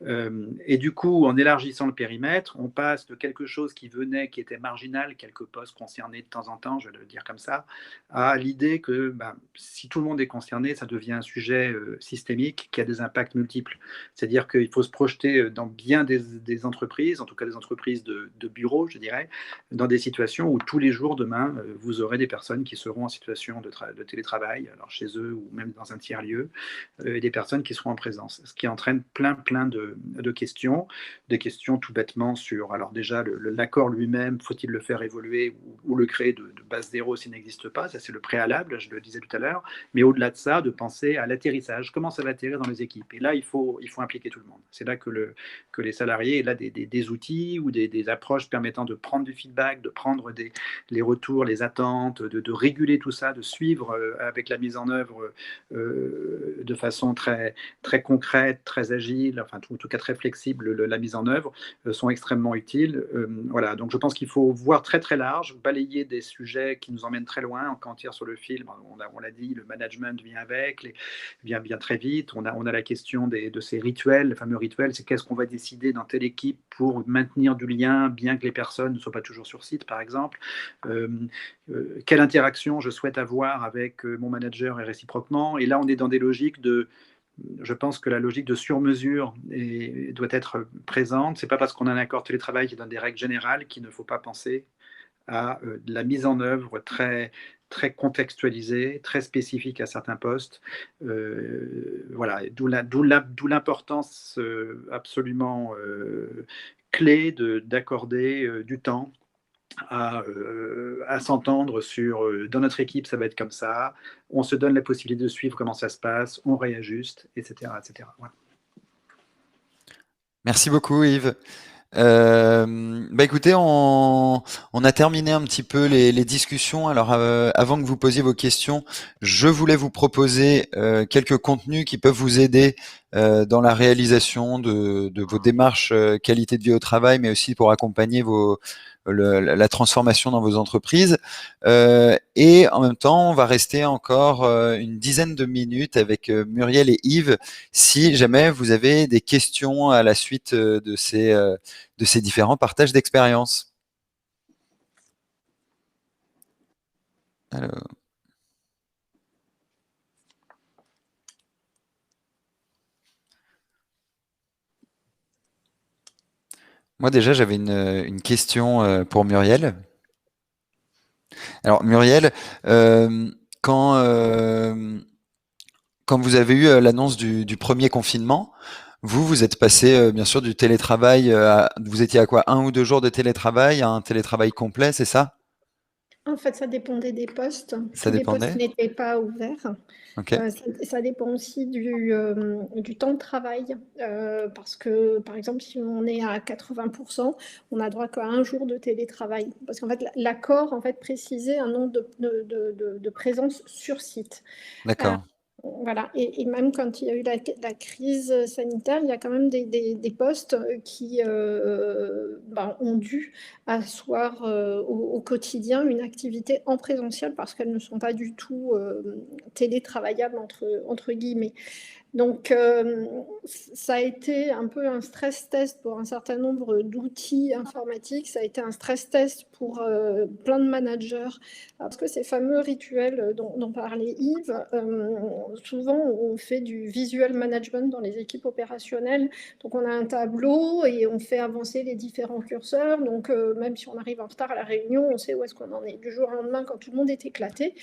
Et du coup, en élargissant le périmètre, on passe de quelque chose qui était marginal, quelques postes concernés de temps en temps, je vais le dire comme ça, à l'idée que si tout le monde est concerné, ça devient un sujet systémique qui a des impacts multiples. C'est-à-dire qu'il faut se projeter dans bien des entreprises, en tout cas des entreprises de bureaux, je dirais, dans des situations où tous les jours, demain, vous aurez des personnes qui seront en situation de télétravail, alors chez eux ou même dans un tiers-lieu, et des personnes qui seront en présence. Ce qui entraîne plein de questions, des questions tout bêtement sur, alors déjà, l'accord lui-même, faut-il le faire évoluer ou le créer de base zéro s'il n'existe pas, ça c'est le préalable, je le disais tout à l'heure, mais au-delà de ça, de penser à l'atterrissage, comment ça va atterrir dans les équipes. Et là, il faut impliquer tout le monde. C'est là que les salariés, là, des outils ou des approches permettant de prendre du feedback, de prendre les retours, les attentes, de réguler tout ça, de suivre avec la mise en œuvre de façon très, très concrète, très agile, enfin en tout cas très flexible, la mise en œuvre, sont extrêmement utiles. Voilà, donc je pense qu'il faut voir très très large, balayer des sujets qui nous emmènent très loin. Quand on tire sur le film, on l'a dit, le management vient avec, vient très vite. On a la question de ces rituels, les fameux rituels, c'est qu'est-ce qu'on va décider dans telle équipe pour maintenir du lien, bien que les personnes ne soient pas toujours sur site, par exemple. Quelle interaction je souhaite avoir avec mon manager et réciproquement. Et là, on est dans des logiques je pense que la logique de sur-mesure doit être présente. Ce n'est pas parce qu'on a un accord télétravail qui donne des règles générales qu'il ne faut pas penser à de la mise en œuvre très, très contextualisée, très spécifique à certains postes. Voilà, d'où l'importance absolument clé d'accorder du temps à s'entendre sur dans notre équipe ça va être comme ça, on se donne la possibilité de suivre comment ça se passe, on réajuste, etc. etc. Voilà. Merci beaucoup Yves. Écoutez, on a terminé un petit peu les discussions. Alors avant que vous posiez vos questions, je voulais vous proposer quelques contenus qui peuvent vous aider dans la réalisation de vos démarches qualité de vie au travail, mais aussi pour accompagner la transformation dans vos entreprises. Et en même temps, on va rester encore une dizaine de minutes avec Muriel et Yves, si jamais vous avez des questions à la suite de ces différents partages d'expériences. Alors. Moi déjà, j'avais une question pour Muriel. Alors Muriel, quand vous avez eu l'annonce du premier confinement, vous êtes passé bien sûr du télétravail, vous étiez à quoi, 1 ou 2 jours de télétravail, à un télétravail complet, c'est ça? En fait, ça dépendait des postes. Ça Tous les postes dépendait? n'étaient pas ouverts. Ok. Ça dépend aussi du temps de travail. Parce que, par exemple, si on est à 80%, on n'a droit qu'à 1 jour de télétravail. Parce qu'en fait, l'accord précisait un nombre de présences sur site. D'accord. Voilà, et même quand il y a eu la crise sanitaire, il y a quand même des postes qui ont dû asseoir au quotidien une activité en présentiel parce qu'elles ne sont pas du tout télétravaillables entre guillemets. Donc, ça a été un peu un stress test pour un certain nombre d'outils informatiques. Ça a été un stress test pour plein de managers. Parce que ces fameux rituels dont parlait Yves, souvent on fait du visual management dans les équipes opérationnelles. Donc, on a un tableau et on fait avancer les différents curseurs. Donc, même si on arrive en retard à la réunion, on sait où est-ce qu'on en est. Du jour au lendemain, quand tout le monde est éclaté,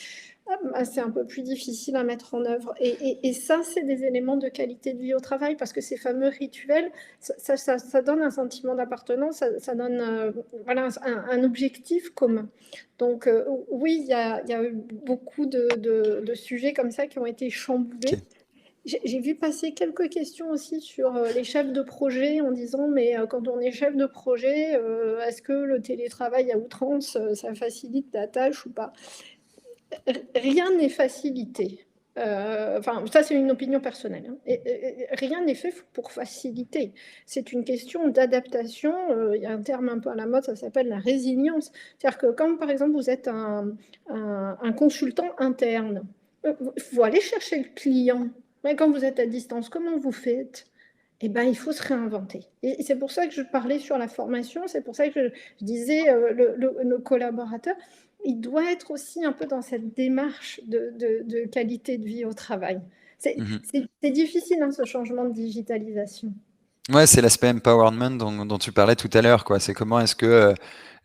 c'est un peu plus difficile à mettre en œuvre. Et ça, c'est des éléments de qualité de vie au travail parce que ces fameux rituels, ça donne un sentiment d'appartenance, ça donne un objectif commun. Donc oui, il y a eu beaucoup de sujets comme ça qui ont été chamboulés. Okay. J'ai vu passer quelques questions aussi sur les chefs de projet en disant mais quand on est chef de projet, est-ce que le télétravail à outrance, ça facilite la tâche ou pas? Rien n'est facilité. Enfin, ça c'est une opinion personnelle. Hein. Et rien n'est fait pour faciliter. C'est une question d'adaptation. Il y a un terme un peu à la mode, ça s'appelle la résilience. C'est-à-dire que quand par exemple vous êtes un consultant interne, il faut aller chercher le client. Mais quand vous êtes à distance, comment vous faites? Eh ben, il faut se réinventer. Et c'est pour ça que je parlais sur la formation, c'est pour ça que je disais le collaborateur, il doit être aussi un peu dans cette démarche de qualité de vie au travail. C'est difficile, hein, ce changement de digitalisation. Ouais, c'est l'aspect empowerment dont tu parlais tout à l'heure, quoi. C'est comment est-ce que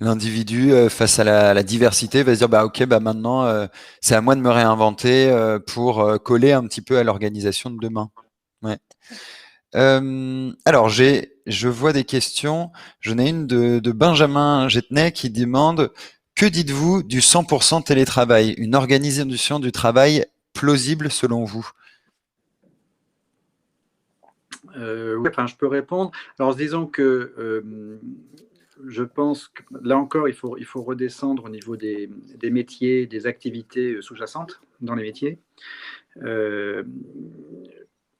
l'individu, face à la diversité, va se dire, bah ok, bah maintenant, c'est à moi de me réinventer pour coller un petit peu à l'organisation de demain. Ouais. Alors, je vois des questions. J'en ai une de Benjamin Jetnet qui demande que dites-vous du 100% télétravail, une organisation du travail plausible selon vous? Oui, enfin, je peux répondre. Alors, disons que je pense que là encore, il faut redescendre au niveau des métiers, des activités sous-jacentes dans les métiers.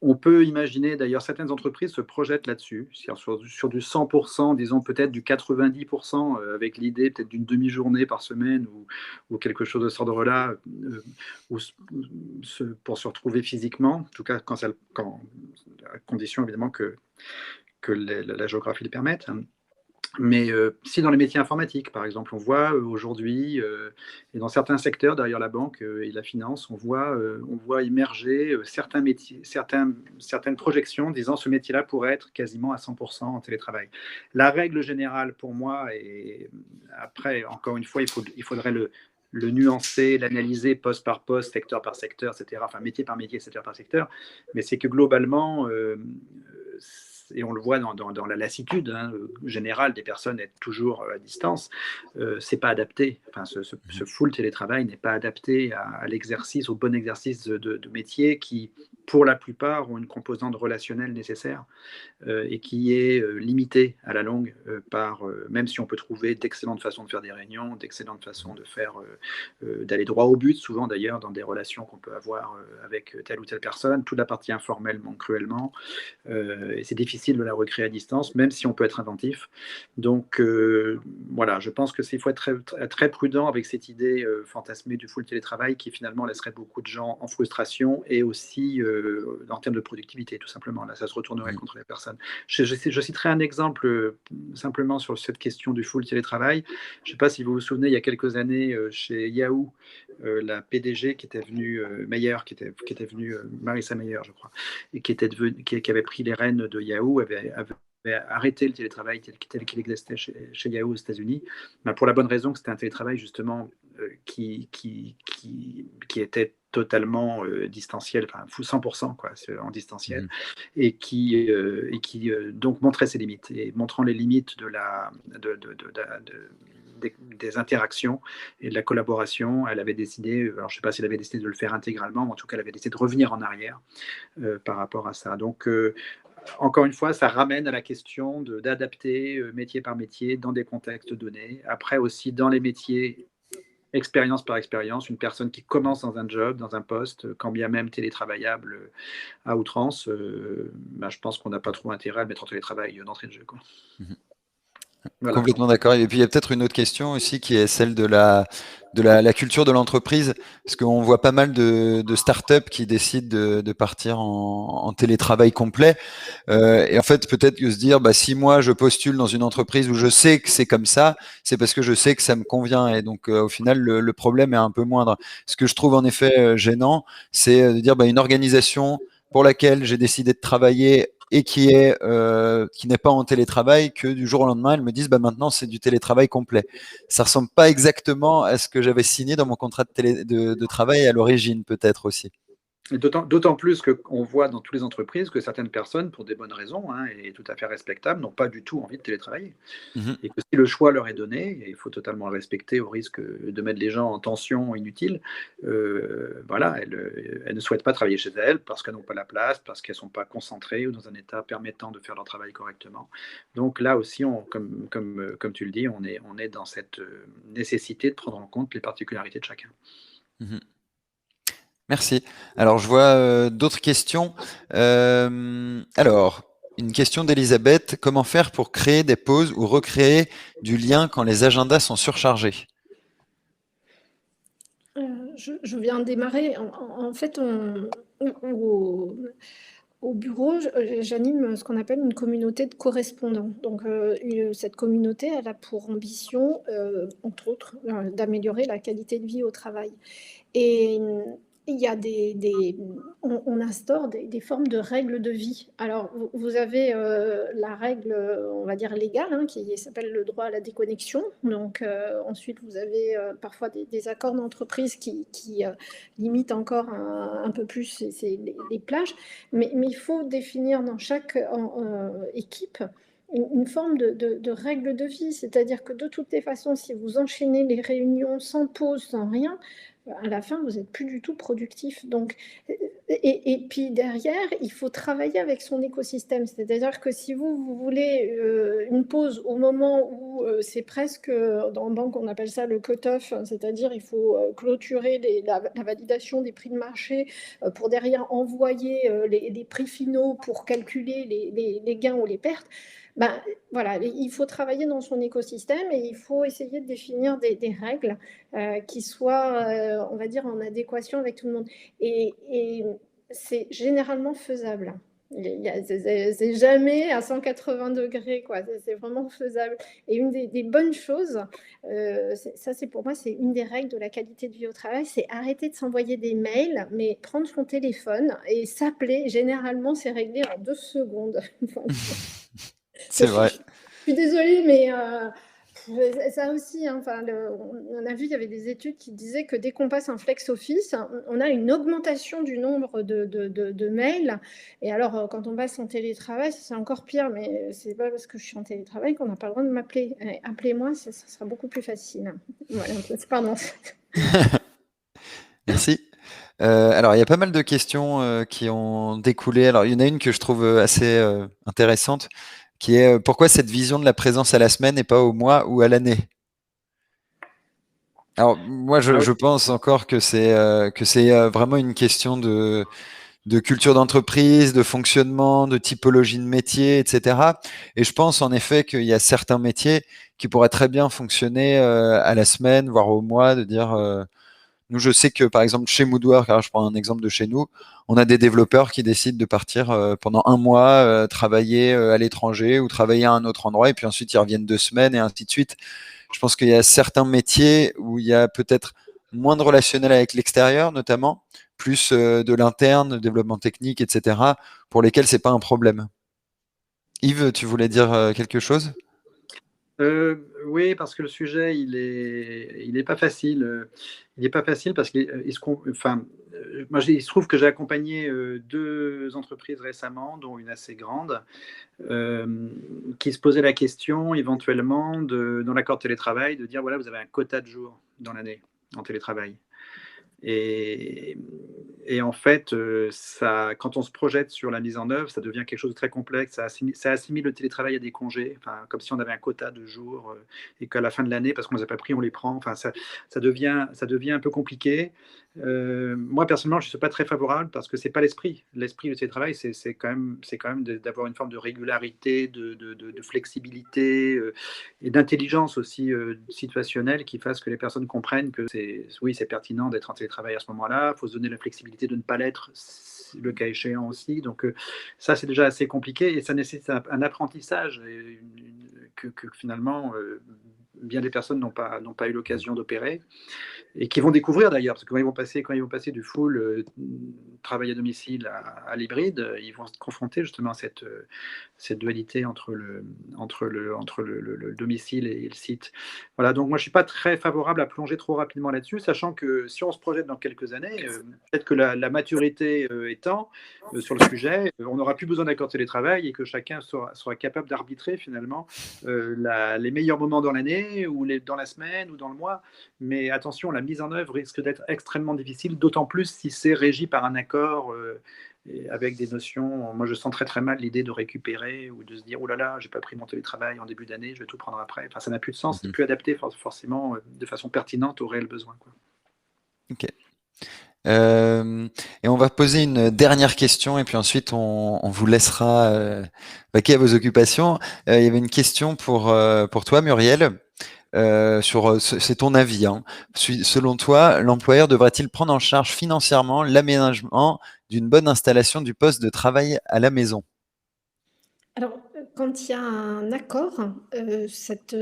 On peut imaginer, d'ailleurs, certaines entreprises se projettent là-dessus, sur du 100%, disons peut-être du 90%, avec l'idée peut-être d'une demi-journée par semaine ou quelque chose de cet ordre-là, pour se retrouver physiquement, en tout cas à condition évidemment que la géographie le permette. Mais si dans les métiers informatiques, par exemple, on voit aujourd'hui, et dans certains secteurs derrière la banque et la finance, on voit émerger certains métiers, certaines projections disant ce métier-là pourrait être quasiment à 100% en télétravail. La règle générale pour moi, et après, encore une fois, il faudrait le nuancer, l'analyser poste par poste, secteur par secteur, etc., enfin métier par métier, secteur par secteur, mais c'est que globalement, et on le voit dans la lassitude générale des personnes être toujours à distance, c'est pas adapté. Enfin, ce full télétravail n'est pas adapté à l'exercice, au bon exercice de métier qui, pour la plupart, ont une composante relationnelle nécessaire et qui est limitée à la longue par, même si on peut trouver d'excellentes façons de faire des réunions, d'excellentes façons de faire, d'aller droit au but, souvent d'ailleurs dans des relations qu'on peut avoir avec telle ou telle personne, toute la partie informelle manque cruellement, et c'est difficile de la recréer à distance, même si on peut être inventif. Donc voilà, je pense qu'il faut être très prudent avec cette idée fantasmée du full télétravail qui finalement laisserait beaucoup de gens en frustration et aussi en termes de productivité, tout simplement. Là, ça se retournerait contre les personnes. Je citerai un exemple simplement sur cette question du full télétravail. Je ne sais pas si vous vous souvenez, il y a quelques années, chez Yahoo, la PDG qui était venue, Meyer, qui était venue, Marissa Meyer, je crois, et qui avait pris les rênes de Yahoo, avait arrêté le télétravail tel qu'il existait chez Yahoo aux États-Unis, pour la bonne raison que c'était un télétravail justement qui était totalement distanciel, enfin 100% quoi, en distanciel, et qui donc montrait ses limites. Et montrant les limites des interactions et de la collaboration, elle avait décidé, alors je ne sais pas si elle avait décidé de le faire intégralement, mais en tout cas elle avait décidé de revenir en arrière par rapport à ça. Donc encore une fois, ça ramène à la question d'adapter métier par métier dans des contextes donnés. Après aussi dans les métiers, expérience par expérience, une personne qui commence dans un job, dans un poste, quand bien même télétravaillable à outrance, je pense qu'on n'a pas trop intérêt à le mettre en télétravail d'entrée de jeu, quoi. Voilà. Complètement d'accord. Et puis il y a peut-être une autre question aussi qui est celle de la culture de l'entreprise, parce qu'on voit pas mal de startups qui décident de partir en télétravail complet. Et en fait, peut-être que se dire, si moi je postule dans une entreprise où je sais que c'est comme ça, c'est parce que je sais que ça me convient. Et donc au final, le problème est un peu moindre. Ce que je trouve en effet gênant, c'est de dire une organisation pour laquelle j'ai décidé de travailler et qui n'est pas en télétravail, que du jour au lendemain, elles me disent maintenant c'est du télétravail complet. Ça ressemble pas exactement à ce que j'avais signé dans mon contrat de travail à l'origine, peut-être aussi. D'autant plus qu'on voit dans toutes les entreprises que certaines personnes, pour des bonnes raisons, hein, et tout à fait respectables, n'ont pas du tout envie de télétravailler. Mhm. Et que si le choix leur est donné, et il faut totalement le respecter au risque de mettre les gens en tension inutile, voilà, elles ne souhaitent pas travailler chez elles parce qu'elles n'ont pas la place, parce qu'elles ne sont pas concentrées ou dans un état permettant de faire leur travail correctement. Donc là aussi, comme tu le dis, on est dans cette nécessité de prendre en compte les particularités de chacun. Mhm. Merci. Alors, je vois d'autres questions. Alors, une question d'Elisabeth. Comment faire pour créer des pauses ou recréer du lien quand les agendas sont surchargés? Je viens de démarrer. En fait, au bureau, j'anime ce qu'on appelle une communauté de correspondants. Donc, cette communauté, elle a pour ambition, entre autres, d'améliorer la qualité de vie au travail. Et il y a on instaure des formes de règles de vie. Alors, vous avez la règle, on va dire légale, hein, qui s'appelle le droit à la déconnexion. Donc, ensuite, vous avez parfois des accords d'entreprise qui limitent encore un peu plus les plages. Mais il faut définir dans chaque équipe une forme de règle de vie. C'est-à-dire que de toutes les façons, si vous enchaînez les réunions sans pause, sans rien, à la fin, vous n'êtes plus du tout productif. Donc, et puis derrière, il faut travailler avec son écosystème. C'est-à-dire que si vous voulez une pause au moment où c'est presque, dans banque, on appelle ça le cut-off, hein, c'est-à-dire il faut clôturer la validation des prix de marché pour derrière envoyer les prix finaux pour calculer les gains ou les pertes. Ben, voilà, il faut travailler dans son écosystème et il faut essayer de définir des règles qui soient, on va dire, en adéquation avec tout le monde. Et c'est généralement faisable. C'est jamais à 180 degrés, quoi. C'est vraiment faisable. Et une des bonnes choses, ça c'est pour moi, c'est une des règles de la qualité de vie au travail, c'est arrêter de s'envoyer des mails, mais prendre son téléphone et s'appeler. Généralement, c'est réglé en 2 secondes. C'est vrai. Je suis désolée, mais ça aussi, hein, on a vu, il y avait des études qui disaient que dès qu'on passe un flex office, on a une augmentation du nombre de mails. Et alors, quand on passe en télétravail, c'est encore pire, mais c'est pas parce que je suis en télétravail qu'on n'a pas le droit de m'appeler. Appelez-moi, ça sera beaucoup plus facile. Voilà, pardon. Merci. Alors, il y a pas mal de questions qui ont découlé. Alors, il y en a une que je trouve assez intéressante, qui est pourquoi cette vision de la présence à la semaine et pas au mois ou à l'année? Alors, moi, je pense encore que c'est vraiment une question de culture d'entreprise, de fonctionnement, de typologie de métier, etc. Et je pense en effet qu'il y a certains métiers qui pourraient très bien fonctionner à la semaine, voire au mois, de dire nous, je sais que par exemple chez Moodwork, alors je prends un exemple de chez nous, on a des développeurs qui décident de partir pendant un mois travailler à l'étranger ou travailler à un autre endroit et puis ensuite ils reviennent 2 semaines et ainsi de suite. Je pense qu'il y a certains métiers où il y a peut-être moins de relationnel avec l'extérieur, notamment, plus de l'interne, développement technique, etc., pour lesquels c'est pas un problème. Yves, tu voulais dire quelque chose? Oui, parce que le sujet, il est pas facile. Il n'est pas facile parce qu'il moi, il se trouve que j'ai accompagné 2 entreprises récemment, dont une assez grande, qui se posaient la question éventuellement dans l'accord de télétravail, de dire, voilà, vous avez un quota de jours dans l'année en télétravail. Et en fait, quand on se projette sur la mise en œuvre, ça devient quelque chose de très complexe. Ça assimile le télétravail à des congés, comme si on avait un quota de jours et qu'à la fin de l'année, parce qu'on ne les a pas pris, on les prend. Ça devient un peu compliqué. Moi, personnellement, je ne suis pas très favorable parce que ce n'est pas l'esprit. L'esprit du télétravail, c'est quand même d'avoir une forme de régularité, de flexibilité et d'intelligence aussi situationnelle qui fasse que les personnes comprennent que c'est pertinent d'être en télétravail à ce moment-là. Il faut se donner la flexibilité de ne pas l'être, le cas échéant aussi. Donc ça, c'est déjà assez compliqué et ça nécessite un apprentissage que finalement bien des personnes n'ont pas eu l'occasion d'opérer, et qui vont découvrir d'ailleurs, parce que quand ils vont passer du full travail à domicile à l'hybride, ils vont se confronter justement à cette dualité entre le domicile et le site. Voilà, donc moi je ne suis pas très favorable à plonger trop rapidement là-dessus, sachant que si on se projette dans quelques années, peut-être que la maturité étant sur le sujet, on n'aura plus besoin d'accord de télétravail et que chacun sera capable d'arbitrer finalement les meilleurs moments dans l'année ou dans la semaine ou dans le mois. Mais attention, la mise en œuvre risque d'être extrêmement difficile, d'autant plus si c'est régi par un accord avec des notions. Moi, je sens très très mal l'idée de récupérer ou de se dire « Oh là là, j'ai pas pris mon télétravail en début d'année, je vais tout prendre après ». Enfin, ça n'a plus de sens, c'est plus adapté forcément de façon pertinente aux réels besoins, quoi. Ok. Et on va poser une dernière question et puis ensuite on vous laissera vaquer à vos occupations. Il y avait une question pour toi, Muriel. C'est ton avis, hein. Selon toi, l'employeur devrait-il prendre en charge financièrement l'aménagement d'une bonne installation du poste de travail à la maison? Alors, quand il y a un accord, cette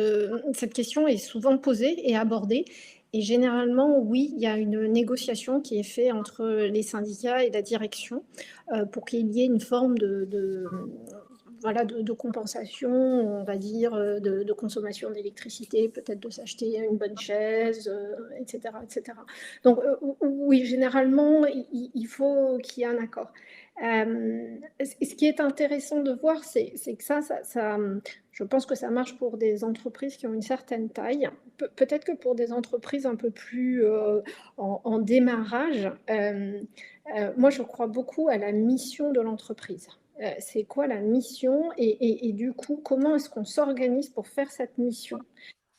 question est souvent posée et abordée. Et généralement, oui, il y a une négociation qui est faite entre les syndicats et la direction pour qu'il y ait une forme voilà, de compensation, on va dire, de consommation d'électricité, peut-être de s'acheter une bonne chaise, etc., etc. Donc, oui, généralement, il faut qu'il y ait un accord. Ce qui est intéressant de voir, c'est que je pense que ça marche pour des entreprises qui ont une certaine taille. Peut-être que pour des entreprises un peu plus en démarrage, moi je crois beaucoup à la mission de l'entreprise. C'est quoi la mission et du coup, comment est-ce qu'on s'organise pour faire cette mission?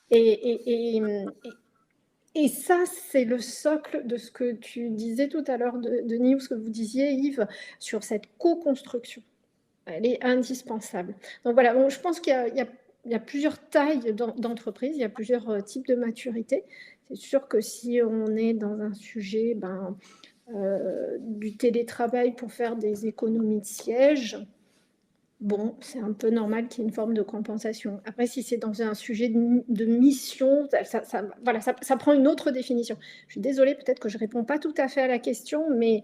Et ça, c'est le socle de ce que tu disais tout à l'heure, Denis, ou ce que vous disiez, Yves, sur cette co-construction. Elle est indispensable. Donc voilà, bon, je pense qu'il y a plusieurs tailles d'entreprises, il y a plusieurs types de maturité. C'est sûr que si on est dans un sujet du télétravail pour faire des économies de siège, bon, c'est un peu normal qu'il y ait une forme de compensation. Après, si c'est dans un sujet de mission, voilà, ça prend une autre définition. Je suis désolée, peut-être que je ne réponds pas tout à fait à la question, mais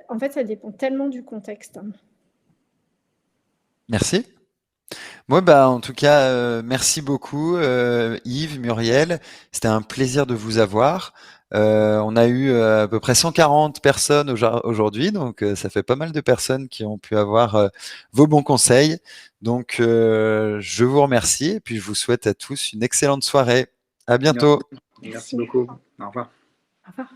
en fait, ça dépend tellement du contexte. Merci. Moi, en tout cas, merci beaucoup, Yves, Muriel. C'était un plaisir de vous avoir. On a eu à peu près 140 personnes aujourd'hui, donc ça fait pas mal de personnes qui ont pu avoir vos bons conseils. Donc, je vous remercie et puis je vous souhaite à tous une excellente soirée. À bientôt. Merci beaucoup. Au revoir. Au revoir.